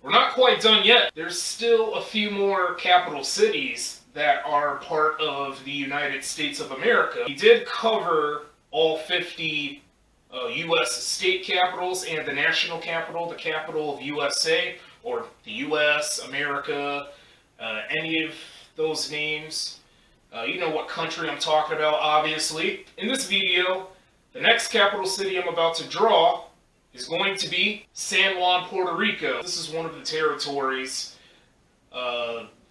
We're not quite done yet. There's still a few more capital cities that are part of the United States of America. We did cover all 50 U.S. state capitals and the national capital, the capital of USA, or the U.S., America, any of those names. You know what country I'm talking about, obviously. In this video, the next capital city I'm about to draw is going to be San Juan, Puerto Rico. This is one of the territories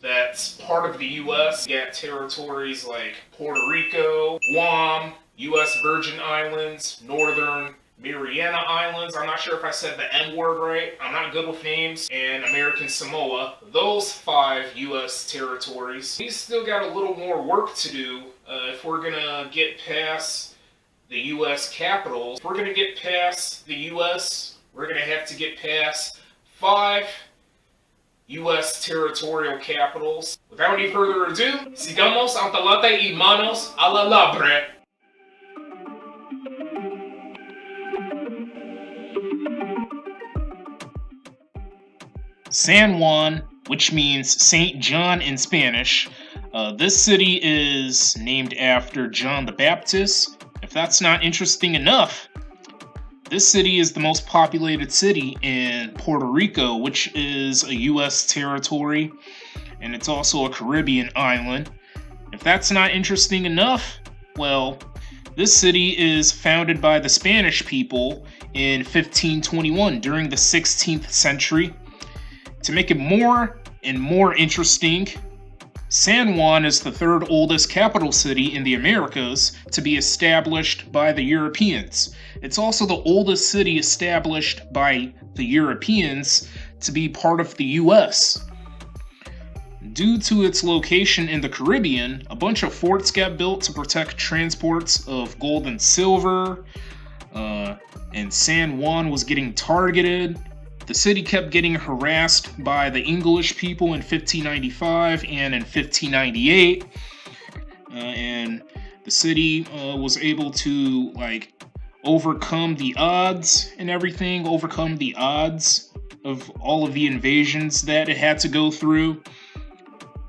that's part of the U.S. You got territories like Puerto Rico, Guam, U.S. Virgin Islands, Northern Mariana Islands. I'm not sure if I said the N word right. I'm not good with names. And American Samoa. Those 5 U.S. territories. We still got a little more work to do if we're gonna get past the U.S. capitals. If we're gonna get past the U.S., we're gonna have to get past 5 U.S. territorial capitals. Without any further ado, sigamos adelante y manos a la labre. San Juan, which means Saint John in Spanish. This city is named after John the Baptist. If that's not interesting enough, this city is the most populated city in Puerto Rico, which is a U.S. territory, and it's also a Caribbean island. If that's not interesting enough, well, this city is founded by the Spanish people in 1521 during the 16th century. To make it more and more interesting, San Juan is the 3rd oldest capital city in the Americas to be established by the Europeans. It's also the oldest city established by the Europeans to be part of the US. Due to its location in the Caribbean, a bunch of forts got built to protect transports of gold and silver, and San Juan was getting targeted. The city kept getting harassed by the English people in 1595 and in 1598, and the city was able to overcome the odds and everything, overcome the odds of all of the invasions that it had to go through.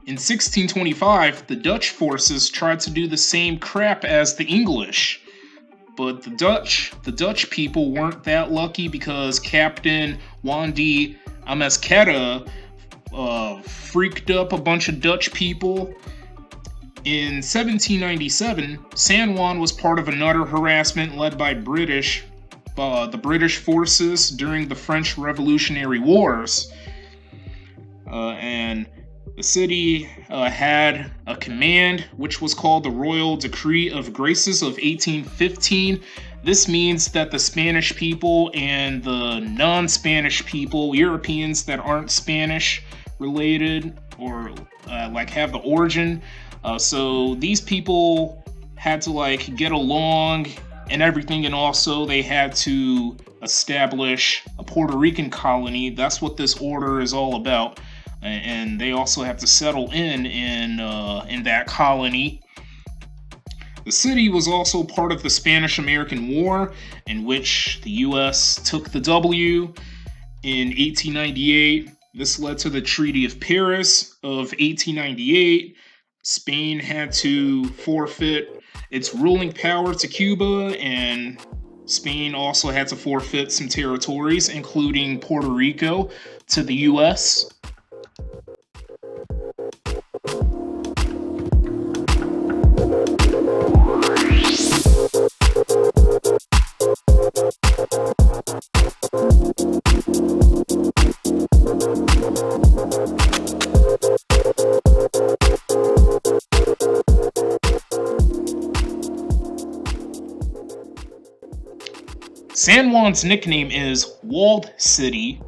In 1625, the Dutch forces tried to do the same crap as the English. But the Dutch people weren't that lucky because Captain Juan de Amezquita freaked up a bunch of Dutch people. In 1797, San Juan was part of another harassment led by the British forces during the French Revolutionary Wars. And the city had a command which was called the Royal Decree of Graces of 1815. This means that the Spanish people and the non-Spanish people, Europeans that aren't Spanish related or have the origin, so these people had to get along and everything, and also they had to establish a Puerto Rican colony. That's what this order is all about. And they also have to settle in that colony. The city was also part of the Spanish-American War, in which the U.S. took the W in 1898. This led to the Treaty of Paris of 1898. Spain had to forfeit its ruling power to Cuba, and Spain also had to forfeit some territories, including Puerto Rico, to the U.S. San Juan's nickname is Walled City.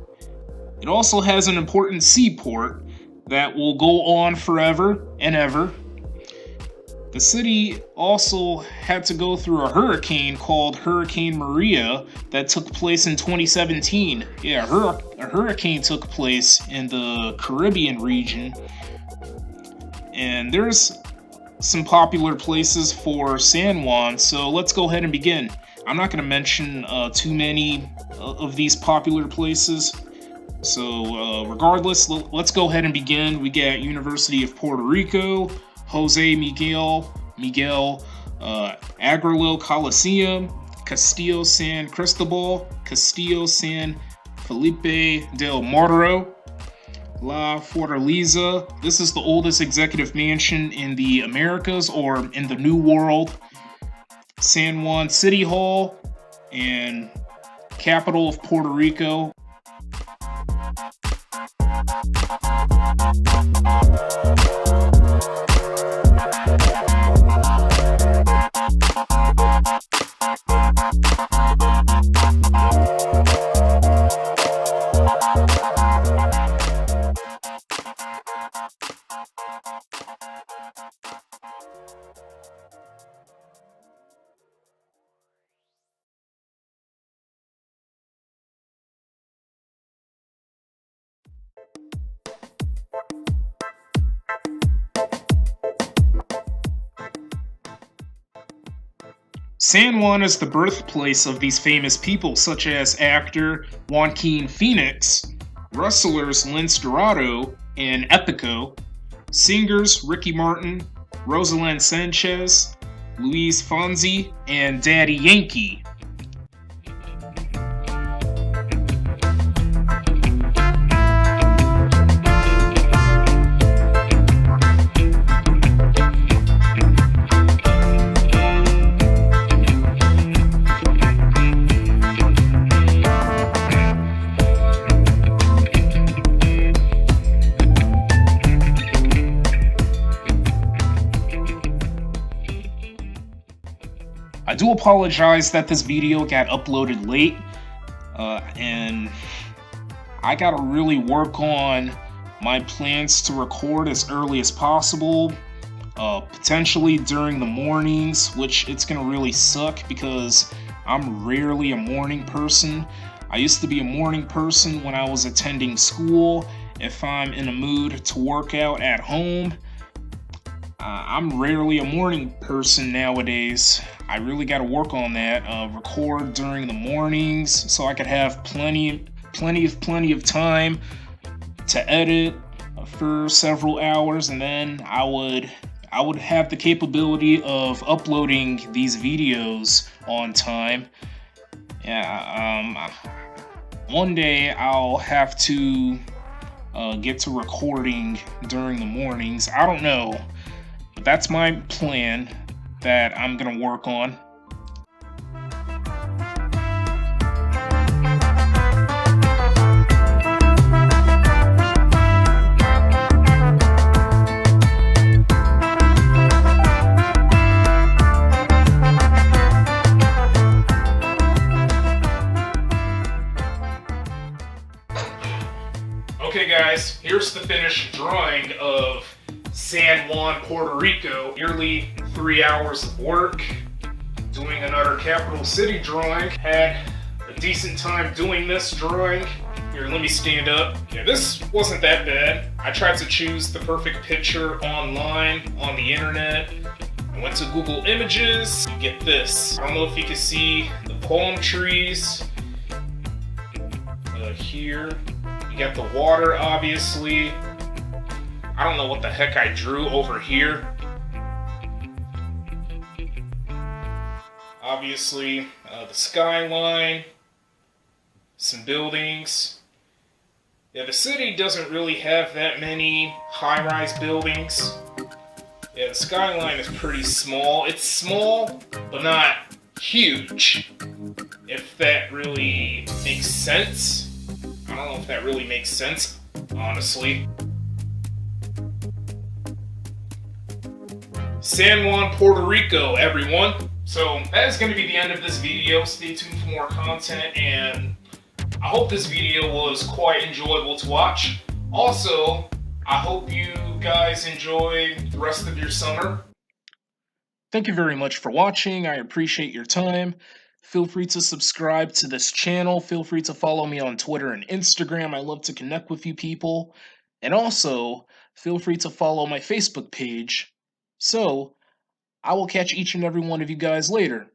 It also has an important seaport that will go on forever and ever. The city also had to go through a hurricane called Hurricane Maria that took place in 2017. Yeah, a hurricane took place in the Caribbean region. And there's some popular places for San Juan, so let's go ahead and begin. I'm not going to mention too many of these popular places, So regardless, let's go ahead and begin. We got University of Puerto Rico, Jose Miguel Agrelo Coliseum, Castillo San Cristobal, Castillo San Felipe del Morro, La Fortaleza. This is the oldest executive mansion in the Americas or in the New World. San Juan City Hall and capital of Puerto Rico. San Juan is the birthplace of these famous people, such as actor Joaquin Phoenix, wrestlers Lince Dorado and Epico, singers Ricky Martin, Rosalind Sanchez, Luis Fonsi, and Daddy Yankee. I do apologize that this video got uploaded late, and I gotta really work on my plans to record as early as possible, potentially during the mornings, which it's gonna really suck because I'm rarely a morning person. I used to be a morning person when I was attending school. If I'm in a mood to work out at home, I'm rarely a morning person nowadays. I really got to work on that. Record during the mornings so I could have plenty of time to edit for several hours, and then I would have the capability of uploading these videos on time. Yeah. One day I'll have to get to recording during the mornings. I don't know. That's my plan that I'm gonna work on. Okay guys, here's the finished drawing of San Juan, Puerto Rico. Nearly 3 hours of work doing another capital city drawing. Had a decent time doing this drawing. Here, let me stand up. Yeah, this wasn't that bad. I tried to choose the perfect picture online, on the internet. I went to Google Images. You get this. I don't know if you can see the palm trees. Here, you got the water, obviously. I don't know what the heck I drew over here. Obviously, the skyline, some buildings. Yeah, the city doesn't really have that many high-rise buildings. Yeah, the skyline is pretty small. It's small, but not huge. If that really makes sense. I don't know if that really makes sense, honestly. San Juan, Puerto Rico, everyone. So that is going to be the end of this video. Stay tuned for more content, and I hope this video was quite enjoyable to watch. Also, I hope you guys enjoy the rest of your summer. Thank you very much for watching. I appreciate your time. Feel free to subscribe to this channel. Feel free to follow me on Twitter and Instagram. I love to connect with you people. And also, feel free to follow my Facebook page. So, I will catch each and every one of you guys later.